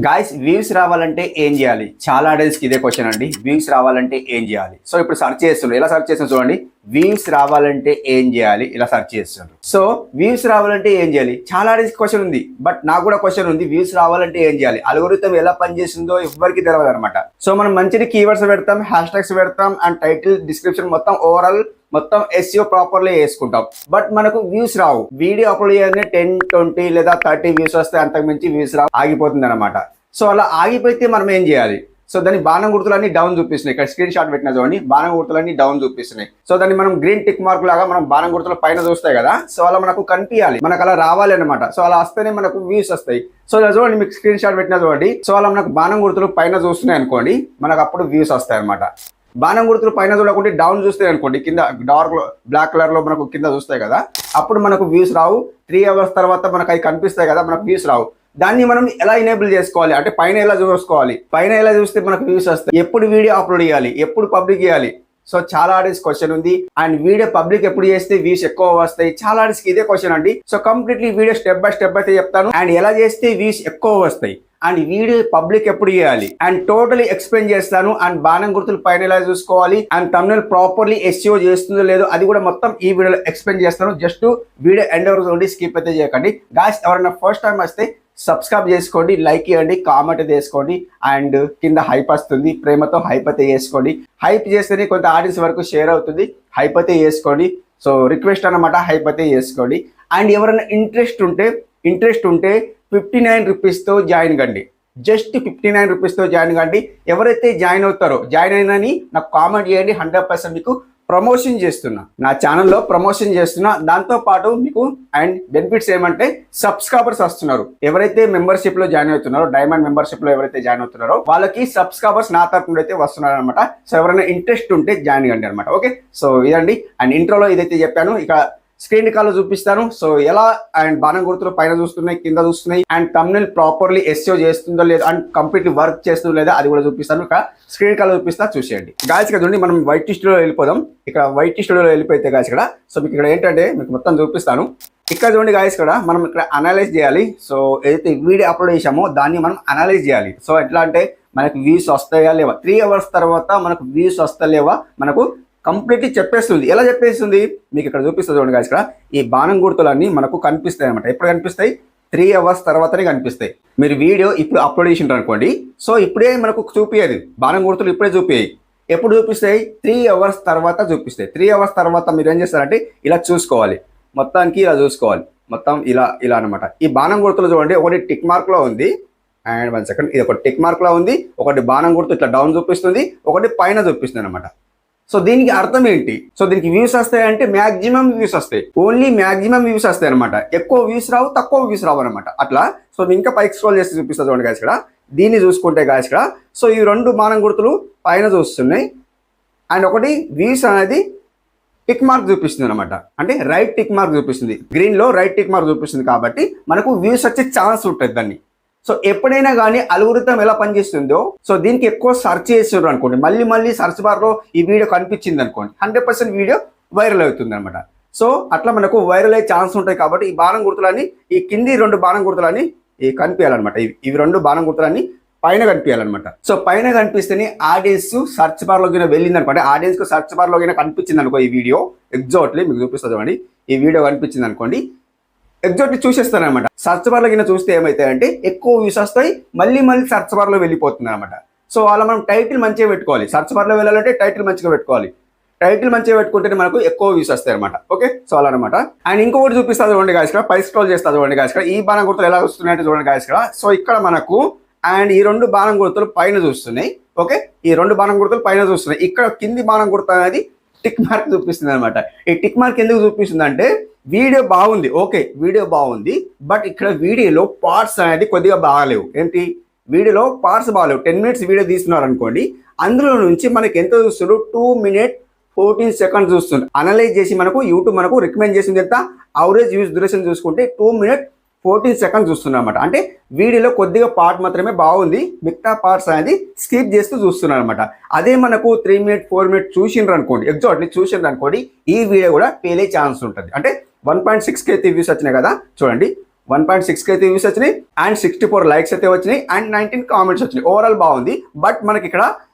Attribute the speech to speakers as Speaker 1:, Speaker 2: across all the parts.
Speaker 1: Guys views రావాలంటే ఏం చేయాలి? చాలా డేస్కి ఇదే క్వశ్చన్ అండి. వ్యూస్ రావాలంటే ఏం చేయాలి? సో ఇప్పుడు సెర్చ్ చేస్తున్నారు. ఎలా సెర్చ్ చేస్తున్నారు చూడండి. వ్యూస్ రావాలంటే ఏం చేయాలి? ఇలా సెర్చ్ చేస్తున్నారు. సో వ్యూస్ రావాలంటే ఏం చేయాలి? చాలా డేస్ క్వశ్చన్ ఉంది. బట్ నాకు కూడా క్వశ్చన్ ఉంది. వ్యూస్ రావాలంటే ఏం చేయాలి? అల్గోరిథం ఎలా పనిచేస్తుందో ఎవరికి తెలియదు అనమాట. సో మనం మంచిగా కీవర్డ్స్ పెడతాం, హ్యాష్ ట్యాగ్స్ పెడతాం అండ్ టైటిల్ డిస్క్రిప్షన్ మొత్తం SEO ప్రాపర్లీ వేసుకుంటాం. బట్ మనకు వ్యూస్ రావు. వీడియో అప్లోడ్ చేయగానే 10, 20 లేదా 30 వ్యూస్ వస్తే అంతకు మించి వ్యూస్ రావు, ఆగిపోతుంది అనమాట. సో అలా ఆగిపోతే మనం ఏం చేయాలి? సో దాని బాణం గుర్తులన్నీ డౌన్ చూపిస్తున్నాయి. ఇక్కడ స్క్రీన్ షాట్ పెట్టిన చూడండి, బాణం గుర్తులన్నీ డౌన్ చూపిస్తున్నాయి. సో దాన్ని మనం గ్రీన్ టిక్ మార్క్ లాగా మనం బాణం గుర్తుల పైన చూస్తాయి కదా, సో అలా మనకు కనిపించాలి, మనకు అలా రావాలి అనమాట. సో అలా వస్తేనే మనకు వ్యూస్ వస్తాయి. సో ఇలా చూడండి, మీకు స్క్రీన్ షాట్ పెట్టిన చూడండి. సో అలా మనకు బాణం గుర్తులు పైన చూస్తున్నాయి అనుకోండి, మనకు అప్పుడు వ్యూస్ వస్తాయి అనమాట. బాణం గుర్తులు పైన చూడకుండా డౌన్ చూస్తే అనుకోండి, కింద డార్క్ బ్లాక్ కలర్ లో మనకు కింద చూస్తాయి కదా, అప్పుడు మనకు వ్యూస్ రావు. 3 అవర్స్ తర్వాత మనకు అవి కనిపిస్తాయి కదా, మనకు వ్యూస్ రావు. దాన్ని మనం ఎలా ఎనేబుల్ చేసుకోవాలి అంటే పైన ఎలా చూసుకోవాలి, పైన ఎలా చూస్తే మనకు వ్యూస్ వస్తాయి, ఎప్పుడు వీడియో అప్లోడ్ చేయాలి, ఎప్పుడు పబ్లిక్ చేయాలి. సో చాలా డేస్ క్వశ్చన్ ఉంది. అండ్ వీడియో పబ్లిక్ ఎప్పుడు చేస్తే వ్యూస్ ఎక్కువ వస్తాయి, చాలా డేస్ ఇదే క్వశ్చన్ అండి. So completely video step by step అయితే చెప్తాను. అండ్ ఎలా చేస్తే వ్యూస్ ఎక్కువ వస్తాయి అండ్ వీడియో పబ్లిక్ ఎప్పుడు చేయాలి అండ్ టోటలీ ఎక్స్ప్లెయిన్ చేస్తాను. అండ్ బాణం గుర్తులు పైన ఎలా చూసుకోవాలి అండ్ thumbnail ప్రాపర్లీ SEO చేస్తుందో లేదో అది కూడా మొత్తం ఈ వీడియోలో ఎక్స్ప్లెయిన్ చేస్తాను. జస్ట్ వీడియో ఎండ్ వరకు చూడండి, స్కిప్ అయితే చేయకండి. గాయ్స్ ఎవరైనా ఫస్ట్ టైం వస్తే సబ్స్క్రైబ్ చేసుకోండి, లైక్ ఇవ్వండి, కామెంట్ అయితే చేసుకోండి. అండ్ కింద హైప్ వస్తుంది, ప్రేమతో హైప్ అయితే చేసుకోండి. హైప్ చేస్తేనే కొంత ఆడియన్స్ వరకు షేర్ అవుతుంది. హైప్ అయితే చేసుకోండి. సో రిక్వెస్ట్ అన్నమాట, హైప్ అయితే చేసుకోండి. అండ్ ఎవరైనా ఇంట్రెస్ట్ ఉంటే 59 రూపీస్తో జాయిన్ కండి. జస్ట్ 59 రూపీస్తో జాయిన్ కండి. ఎవరైతే జాయిన్ అవుతారో, జాయిన్ అయినని నాకు కామెంట్ చేయండి. 100% మీకు ప్రమోషన్ చేస్తున్నా, నా ఛానల్లో ప్రమోషన్ చేస్తున్నా. దాంతోపాటు మీకు అండ్ బెనిఫిట్స్ ఏమంటే సబ్స్క్రైబర్స్ వస్తున్నారు. ఎవరైతే మెంబర్షిప్ లో జాయిన్ అవుతున్నారో, డైమండ్ మెంబర్షిప్ లో ఎవరైతే జాయిన్ అవుతున్నారో వాళ్ళకి సబ్స్క్రైబర్స్ నా తరఫున అయితే వస్తున్నారు అనమాట. సో ఎవరైనా ఇంట్రెస్ట్ ఉంటే జాయిన్ కండి అనమాట. ఓకే, సో ఇదండి. అండ్ ఇంట్రోలో ఇదైతే చెప్పాను, ఇక స్క్రీన్ కాల్ చూపిస్తాను. సో ఎలా అండ్ బాణం గుర్తులు పైన చూస్తున్నాయి, కింద చూస్తున్నాయి అండ్ thumbnail ప్రాపర్లీ SEO చేస్తుందో లేదో అండ్ కంప్లీట్లీ వర్క్ చేస్తుందో లేదా అది కూడా చూపిస్తాను. ఇక స్క్రీన్ కాల్ చూపిస్తా, చూసేయండి. గాయస్ ఇక్కడ చూడండి, మనం వైట్ స్టూడియోలో వెళ్ళిపోదాం. ఇక్కడ వైట్ స్టూడియోలో వెళ్ళిపోతే గాయస్ ఇక్కడ సో మీకు ఇక్కడ ఏంటంటే మీకు మొత్తం చూపిస్తాను. ఇక్కడ చూడండి గాయస్, ఇక్కడ మనం ఇక్కడ అనలైజ్ చేయాలి. సో ఏదైతే వీడియో అప్లోడ్ చేసామో దాన్ని మనం అనలైజ్ చేయాలి. సో ఎట్లా అంటే మనకు వ్యూస్ వస్తాయా లేవా, 3 అవర్స్ తర్వాత మనకు వ్యూస్ వస్తా లేవా మనకు కంప్లీట్లీ చెప్పేస్తుంది. ఎలా చెప్పేస్తుంది మీకు ఇక్కడ చూపిస్తుంది చూడండి గాయ్స్. ఇక్కడ ఈ బాణం గుర్తులన్నీ మనకు కనిపిస్తాయి అనమాట. ఎప్పుడు కనిపిస్తాయి? 3 అవర్స్ తర్వాతనే కనిపిస్తాయి. మీరు వీడియో ఇప్పుడు అప్లోడ్ చేసింటారు అనుకోండి, సో ఇప్పుడే మనకు చూపించేది బాణం గుర్తులు ఇప్పుడే చూపించాయి. ఎప్పుడు చూపిస్తాయి? 3 అవర్స్ తర్వాత చూపిస్తాయి. 3 అవర్స్ తర్వాత మీరు ఏం చేస్తారంటే ఇలా చూసుకోవాలి, మొత్తానికి ఇలా చూసుకోవాలి, మొత్తం ఇలా అనమాట. ఈ బాణం గుర్తులు చూడండి, ఒకటి టిక్ మార్క్ లో ఉంది అండ్ 1 సెకండ్, ఇది ఒకటి టిక్ మార్క్ లో ఉంది, ఒకటి బాణం గుర్తు ఇట్లా డౌన్ చూపిస్తుంది, ఒకటి పైన చూపిస్తుంది అనమాట. సో దీనికి అర్థం ఏంటి? సో దీనికి వ్యూస్ వస్తాయంటే మ్యాక్సిమం వ్యూస్ వస్తాయి, ఓన్లీ మ్యాక్సిమం వ్యూస్ వస్తాయి అనమాట. ఎక్కువ వ్యూస్ రావు, తక్కువ వ్యూస్ రావు అనమాట. అట్లా సో ఇంకా పైకి స్క్రోల్ చేసి చూపిస్తుంది చూడండి గాయ్స్. ఇక్కడ దీన్ని చూసుకుంటే గాయ్స్ ఇక్కడ సో ఈ 2 బాణం గుర్తులు పైన చూస్తున్నాయి అండ్ ఒకటి వ్యూస్ అనేది టిక్ మార్క్ చూపిస్తుంది అనమాట. అంటే రైట్ టిక్ మార్క్ చూపిస్తుంది, గ్రీన్ లో రైట్ టిక్ మార్క్ చూపిస్తుంది. కాబట్టి మనకు వ్యూస్ వచ్చే ఛాన్స్ ఉంటుంది దాన్ని. సో ఎప్పుడైనా కానీ అల్గోరిథం ఎలా పనిచేస్తుందో, సో దీనికి ఎక్కువ సెర్చ్ చేస్తున్నారు అనుకోండి, మళ్ళీ సెర్చ్ బార్ లో ఈ వీడియో కనిపించింది అనుకోండి, 100% వీడియో వైరల్ అవుతుంది అనమాట. సో అట్లా మనకు వైరల్ అయ్యే ఛాన్స్ ఉంటాయి. కాబట్టి ఈ బాణం గుర్తులని, ఈ కింది 2 బాణం గుర్తులని కనిపించాలన్నమాట. ఇవి 2 బాణం గుర్తులని పైన కనిపించాలన్నమాట. సో పైన కనిపిస్తేనే ఆడియన్స్ సర్చ్ బార్ లోకి వెళ్ళింది అనుకోండి, ఆడియన్స్ కు సర్చ్ బార్ లో కనిపించింది అనుకో ఈ వీడియో, ఎగ్జాక్ట్లీ మీకు చూపిస్తుంది అండి. ఈ వీడియో కనిపించింది అనుకోండి, ఎగ్జాక్ట్లీ చూసేస్తాను అనమాట. సర్చ్ బార్ లో చూస్తే ఏమవుతాయంటే ఎక్కువ వ్యూస్ వస్తాయి, మళ్ళీ సర్చ్ బార్ లో వెళ్ళిపోతుంది అనమాట. సో అలా మనం టైటిల్ మంచిగా పెట్టుకోవాలి. సర్చ్ బార్ లో వెళ్ళాలంటే టైటిల్ మంచిగా పెట్టుకోవాలి. టైటిల్ మంచిగా పెట్టుకుంటేనే మనకు ఎక్కువ వ్యూస్ వస్తాయి అనమాట. ఓకే, సో అలా అనమాట. అండ్ ఇంకొకటి చూపిస్తుంది చూడండి గాయ్స్, ఇక్కడ పై స్క్రోల్ చేస్తా చూడండి గాయ్స్. ఇక్కడ ఈ బాణం గుర్తులు ఎలా వస్తున్నాయంటే చూడండి గాయ్స్. ఇక్కడ సో ఇక్కడ మనకు అండ్ ఈ 2 బాణం గుర్తులు పైన చూస్తున్నాయి. ఓకే, ఈ 2 బాణం గుర్తులు పైన చూస్తున్నాయి. ఇక్కడ కింది బాణం గుర్తు అనేది టిక్ మార్క్ చూపిస్తుంది అనమాట. ఈ టిక్ మార్క్ ఎందుకు చూపిస్తుంది అంటే వీడియో బాగుంది, ఓకే వీడియో బాగుంది, బట్ ఇక్కడ వీడియోలో పార్ట్స్ అనేది కొద్దిగా బాగాలేవు. ఏంటి? వీడియోలో పార్ట్స్ బాగాలేవు. 10 మినిట్స్ వీడియో తీస్తున్నారు అనుకోండి, అందులో నుంచి మనకి ఎంత చూస్తారు? 2 minutes 14 seconds చూస్తుంది. అనలైజ్ చేసి మనకు యూట్యూబ్ మనకు రికమెండ్ చేసింది ఎంత? అవరేజ్ యూజ్ డ్యూరేషన్ చూసుకుంటే 2 minutes 14 seconds చూస్తున్నారు అనమాట. అంటే వీడియోలో కొద్దిగా పార్ట్ మాత్రమే బాగుంది, మిగతా పార్ట్స్ అనేది స్కిప్ చేస్తూ చూస్తున్నారు అనమాట. అదే మనకు 3 minutes 4 minutes చూసిండ్రు అనుకోండి, ఎగ్జాక్ట్లీ చూసిండ్రు అనుకోండి, ఈ వీడియో కూడా పేలే ఛాన్స్ ఉంటుంది. అంటే 1.6K వ్యూస్ వచ్చినాయి కదా చూడండి, 1.6 అయితే వ్యూస్ వచ్చినాయి అండ్ 64 లైక్స్ అయితే వచ్చినాయి అండ్ 19 కామెంట్స్ వచ్చినాయి. ఓవరాల్ బాగుంది. బట్ మనకి ఇక్కడ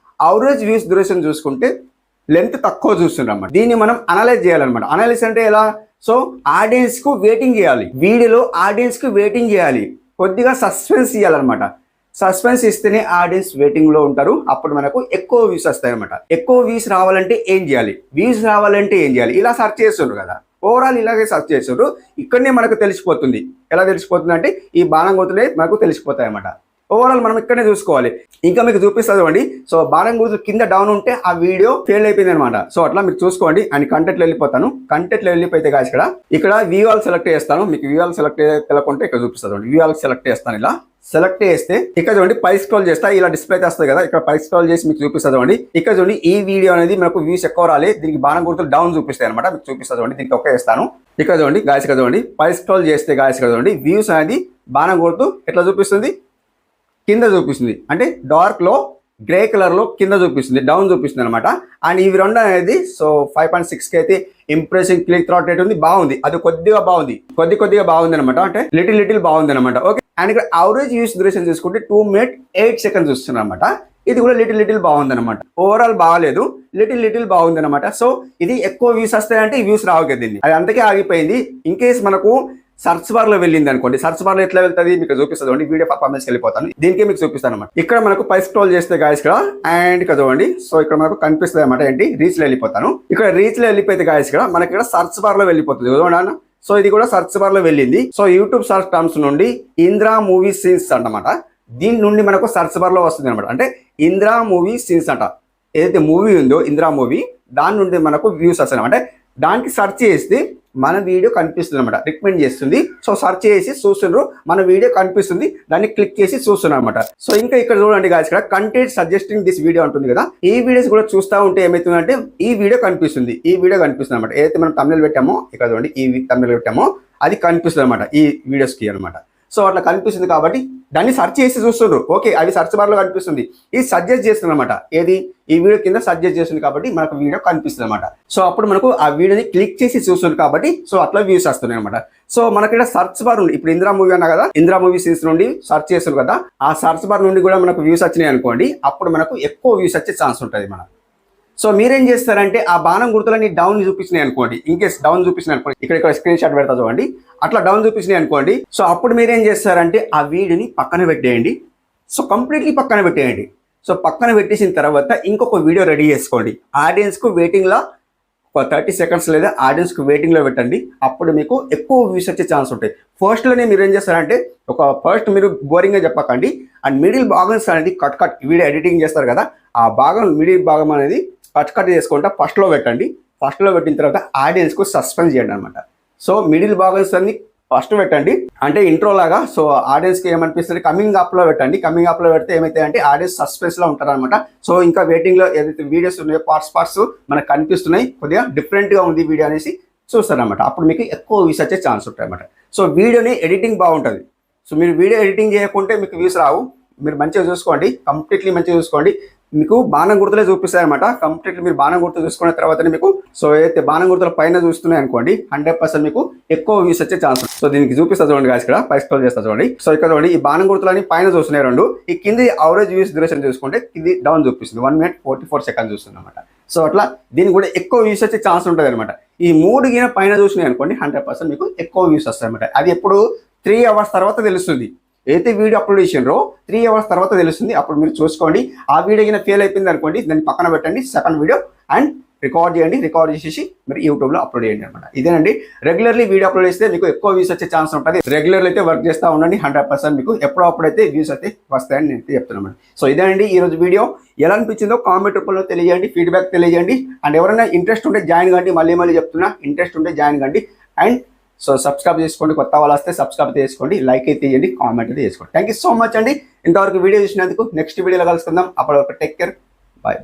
Speaker 1: అవరేజ్ వ్యూస్ డ్యూరేషన్ చూసుకుంటే లెంత్ తక్కువ చూస్తున్నాం. దీన్ని మనం అనలైజ్ చేయాలన్నమాట. అనలైజ్ అంటే ఎలా? సో ఆడియన్స్ కు వెయిటింగ్ చేయాలి, వీడియోలో ఆడియన్స్ కు వెయిటింగ్ చేయాలి, కొద్దిగా సస్పెన్స్ ఇవ్వాలన్నమాట. సస్పెన్స్ ఇస్తేనే ఆడియన్స్ వెయిటింగ్ లో ఉంటారు. అప్పుడు మనకు ఎక్కువ వ్యూస్ వస్తాయి అనమాట. ఎక్కువ వ్యూస్ రావాలంటే ఏం చేయాలి, వ్యూస్ రావాలంటే ఏం చేయాలి, ఇలా సెర్చ్ చేస్తుండ్రు కదా. ఓవరాల్ ఇలాగే సెర్చ్ చేస్తుండ్రు. ఇక్కడనే మనకు తెలిసిపోతుంది. ఎలా తెలిసిపోతుంది అంటే ఈ బాణం గుర్తులే మనకు తెలిసిపోతాయి అన్నమాట. ఓవరాల్ మనం ఇక్కడనే చూసుకోవాలి. ఇంకా మీకు చూపిస్తుంది అండి. సో బాణం గుర్తు కింద డౌన్ ఉంటే ఆ వీడియో ఫెయిల్ అయిపోయింది అనమాట. సో అట్లా మీరు చూసుకోండి. అండ్ కంటెంట్లో వెళ్ళిపోతాను. కంటెంట్లో వెళ్ళిపోతే గాయస్ ఇక్కడ వ్యూఆల్ సెలెక్ట్ చేస్తాను. మీకు వ్యూఆల్ సెలెక్ట్ తెలకుంటే ఇక్కడ చూపిస్తుంది. వ్యూఆల్ సెలెక్ట్ చేస్తాను. ఇలా సెలెక్ట్ చేస్తే ఇక్కడ చూడండి పై స్క్రోల్ చేస్తా ఇలా డిస్ప్లే వస్తుంది కదా. ఇక్కడ పై స్క్రోల్ చేసి మీకు చూపిస్తుంది అండి. ఇక్కడ చూడండి ఈ వీడియో అనేది మనకు వ్యూస్ ఎక్కువ రాలి, దీనికి బాణం గుర్తులు డౌన్ చూపిస్తాయి అనమాట. మీకు చూపిస్తుంది అండి. దీనికి ఒకే వేస్తాను. ఇక్కడ చూడండి గాయస్ చూడండి పై స్క్రోల్ చేస్తే గాయస్ చూడండి వ్యూస్ అనేది బాణం గుర్తు ఎట్లా చూపిస్తుంది, కింద చూపిస్తుంది. అంటే డార్క్ లో గ్రే కలర్ లో కింద చూపిస్తుంది, డౌన్ చూపిస్తుంది అనమాట. అండ్ ఇవి రెండు అనేది సో 5.6 అయితే ఇంప్రెసింగ్ క్లిక్ త్రూ రేట్ ఉంది, బాగుంది. అది కొద్దిగా బాగుంది, కొద్దిగా బాగుంది అనమాట. అంటే లిటిల్ బాగుంది అనమాట. ఓకే. అండ్ ఇక్కడ అవరేజ్ యూస్ డ్యూరేషన్ చూసుకుంటే 2 minutes 8 seconds వస్తుంది అనమాట. ఇది కూడా లిటిల్ బాగుంది అనమాట. ఓవరాల్ బాగాలేదు, లిటిల్ బాగుంది అనమాట. సో ఇది ఎక్కువ వ్యూస్ వస్తాయంటే ఈ వ్యూస్ రావు కదండి, అది అంతకే ఆగిపోయింది. ఇన్ కేస్ మనకు సర్చ్ బార్ లో వెళ్ళింది అనుకోండి, సర్చ్ బార్ లో ఎట్లా వెళ్తుంది మీకు చూపిస్తుంది అండి. వీడియో పర్ఫార్మెన్స్ వెళ్ళిపోతాను, దీనికే మీకు చూపిస్తాను అనమాట. ఇక్కడ మనకు పై స్క్రోల్ చేస్తే గాయస్ ఇక్కడ అండ్ ఇక్కడ చూడండి. సో ఇక్కడ మనకు కనిపిస్తుంది అనమాట. ఏంటి రీచ్ లో వెళ్ళిపోతాను. ఇక్కడ రీచ్ లో వెళ్ళిపోతే గాయస్ ఇక్కడ మనకి ఇక్కడ సర్చ్ బార్ లో వెళ్ళిపోతుంది చూడండి. సో ఇది కూడా సర్చ్ బార్ లో వెళ్ళింది. సో యూట్యూబ్ సర్చ్ టర్మ్స్ నుండి ఇంద్రా మూవీ సీన్స్ అంటమాట. దీని నుండి మనకు సర్చ్ బార్ లో వస్తుంది అనమాట. అంటే ఇంద్రా మూవీ సీన్స్ అంట, ఏదైతే మూవీ ఉందో ఇంద్రా మూవీ, దాని నుండి మనకు వ్యూస్ వస్తాయి. అంటే దానికి సెర్చ్ చేస్తే మన వీడియో కనిపిస్తుంది అనమాట, రికమెండ్ చేస్తుంది. సో సెర్చ్ చేసి చూస్తున్నారు, మన వీడియో కనిపిస్తుంది, దాన్ని క్లిక్ చేసి చూస్తున్నారు అనమాట. సో ఇంకా ఇక్కడ చూడండి గాయస్ ఇక్కడ కంటెంట్ సజెస్టింగ్ దిస్ వీడియో ఉంటుంది కదా. ఈ వీడియోస్ కూడా చూస్తూ ఉంటే ఏమవుతుందంటే ఈ వీడియో కనిపిస్తుంది అనమాట. ఏదైతే మనం తమిళ పెట్టామో ఇక్కడ చూడండి, ఈ తమిళ పెట్టామో అది కనిపిస్తుంది అనమాట ఈ వీడియోస్కి అనమాట. సో అట్లా కనిపిస్తుంది కాబట్టి దాన్ని సెర్చ్ చేసి చూస్తుండ్రు. ఓకే, అది సెర్చ్ బార్ లో కనిపిస్తుంది. ఇది సజెస్ట్ చేస్తుంది అనమాట. ఏది ఈ వీడియో కింద సజెస్ట్ చేస్తుంది కాబట్టి మనకు వీడియో కనిపిస్తుంది అనమాట. సో అప్పుడు మనకు ఆ వీడియోని క్లిక్ చేసి చూస్తుంది కాబట్టి సో అట్లా వ్యూస్ వస్తున్నాయి అనమాట. సో మనకి ఇక్కడ సర్చ్ బార్ ఉంది. ఇప్పుడు ఇంద్రా మూవీ అన్నా కదా, ఇంద్రా మూవీ సీన్స్ నుండి సెర్చ్ చేస్తారు కదా, ఆ సర్చ్ బార్ నుండి కూడా మనకు వ్యూస్ వచ్చినాయి అనుకోండి, అప్పుడు మనకు ఎక్కువ వ్యూస్ వచ్చే ఛాన్స్ ఉంటుంది మన. సో మీరేం చేస్తారంటే ఆ బాణం గుర్తులని డౌన్ చూపించినాయి అనుకోండి, ఇన్ కేస్ డౌన్ చూపించినాయి అనుకోండి, ఇక్కడ స్క్రీన్ షాట్ పెడతా చూడండి, అట్లా డౌన్ చూపించినాయి అనుకోండి. సో అప్పుడు మీరేం చేస్తారంటే ఆ వీడియోని పక్కన పెట్టేయండి. సో కంప్లీట్లీ పక్కన పెట్టేయండి. సో పక్కన పెట్టేసిన తర్వాత ఇంకొక వీడియో రెడీ చేసుకోండి. ఆడియన్స్కు వెయిటింగ్లో ఒక 30 seconds లేదా ఆడియన్స్కి వెయిటింగ్లో పెట్టండి. అప్పుడు మీకు ఎక్కువ వ్యూస్ వచ్చే ఛాన్స్ ఉంటాయి. ఫస్ట్లోనే మీరు ఏం చేస్తారంటే ఫస్ట్ మీరు బోరింగ్గా చెప్పకండి. అండ్ మిడిల్ భాగం అనేది కట్ వీడియో ఎడిటింగ్ చేస్తారు కదా, ఆ భాగం మిడిల్ భాగం అనేది కట్ చేసుకుంటా ఫస్ట్లో పెట్టండి. ఫస్ట్లో పెట్టిన తర్వాత ఆడియన్స్కు సస్పెన్స్ చేయండి అనమాట. సో మిడిల్ భాగన్స్ అన్ని ఫస్ట్ పెట్టండి, అంటే ఇంట్రో లాగా. సో ఆడియన్స్కి ఏమనిపిస్తుంది కమింగ్ అప్లో పెట్టండి. కమింగ్ అప్లో పెడితే ఏమైతాయంటే ఆడియన్స్ సస్పెన్స్లో ఉంటారు అనమాట. సో ఇంకా వెయిటింగ్లో ఏదైతే వీడియోస్ ఉన్నాయో పార్ట్స్ మనకు కనిపిస్తున్నాయి, కొద్దిగా డిఫరెంట్గా ఉంది వీడియో అనేసి చూస్తారనమాట. అప్పుడు మీకు ఎక్కువ వ్యూస్ వచ్చే ఛాన్స్ ఉంటాయి అనమాట. సో వీడియోని ఎడిటింగ్ బాగుంటుంది. సో మీరు వీడియో ఎడిటింగ్ చేయకుంటే మీకు వ్యూస్ రావు. మీరు మంచిగా చూసుకోండి, కంప్లీట్లీ మంచిగా చూసుకోండి. మీకు బాణం గుర్తులే చూపిస్తాయి అనమాట. కంప్లీట్లీ మీరు బాణం గుర్తు చూసుకున్న తర్వాతనే మీకు సో ఏదైతే బాణం గుర్తుల పైన చూస్తున్నాయి అనుకోండి 100% మీకు ఎక్కువ వ్యూస్ వచ్చే ఛాన్స్. సో దీనికి చూపిస్తా చూడండి గాయస్ ఇక్కడ పై స్క్రోల్ చేస్తా చూడండి. సో ఇక్కడ చూడండి ఈ బాణం గుర్తులని పైన చూస్తున్నాయి రెండు. ఈ కింది అవరేజ్ వ్యూస్ డ్యూరేషన్ చూసుకుంటే కింది డౌన్ చూపిస్తుంది 1 minute 44 seconds చూస్తుంది అనమాట. సో అట్లా దీనికి కూడా ఎక్కువ వ్యూస్ వచ్చే ఛాన్స్ ఉంటుంది అనమాట. ఈ 3 గిన పైన చూసినాయి అనుకోండి 100% మీకు ఎక్కువ వ్యూస్ వస్తాయి అనమాట. అది ఎప్పుడు 3 hours తర్వాత తెలుస్తుంది. ఏదైతే వీడియో అప్లోడ్ చేసినారో 3 hours తర్వాత తెలుస్తుంది. అప్పుడు మీరు చూసుకోండి. ఆ వీడియో కింద ఫెయిల్ అయిపోయింది అనుకోండి, దాన్ని పక్కన పెట్టండి, సెకండ్ వీడియో అండ్ రికార్డ్ చేయండి. రికార్డ్ చేసేసి మీరు యూట్యూబ్లో అప్లోడ్ చేయండి అనమాట. ఇదేనండి, రెగ్యులర్లీ వీడియో అప్లోడ్ చేస్తే మీకు ఎక్కువ వ్యూస్ వచ్చే ఛాన్స్ ఉంటుంది. రెగ్యులర్లీ అయితే వర్క్ చేస్తూ ఉండండి, 100% మీకు ఎప్పుడో అప్పుడైతే వ్యూస్ అయితే వస్తాయని నేను చెప్తున్నాను. సో ఇదేనండి ఈరోజు వీడియో. ఎలా అనిపించిందో కామెంట్ రూపంలో తెలియజేయండి, ఫీడ్బ్యాక్ తెలియజేయండి. అండ్ ఎవరైనా ఇంట్రెస్ట్ ఉంటే జాయిన్ కండి, మళ్ళీ చెప్తున్నా, ఇంట్రెస్ట్ ఉంటే జాయిన్ కండి. అండ్ సో సబ్స్క్రైబ్ చేసుకోండి, కొత్త వాళ్ళు వస్తే సబ్స్క్రైబ్ చేసుకోండి, లైక్ అయితే చేయండి, కామెంట్ అయితే చేసుకోండి. థ్యాంక్ యూ సో మచ్ అండి ఇంతవరకు వీడియో చూసినందుకు. నెక్స్ట్ వీడియోలో కలుసుకుందాం. అప్పటివరకు టేక్ కేర్, బాయ్.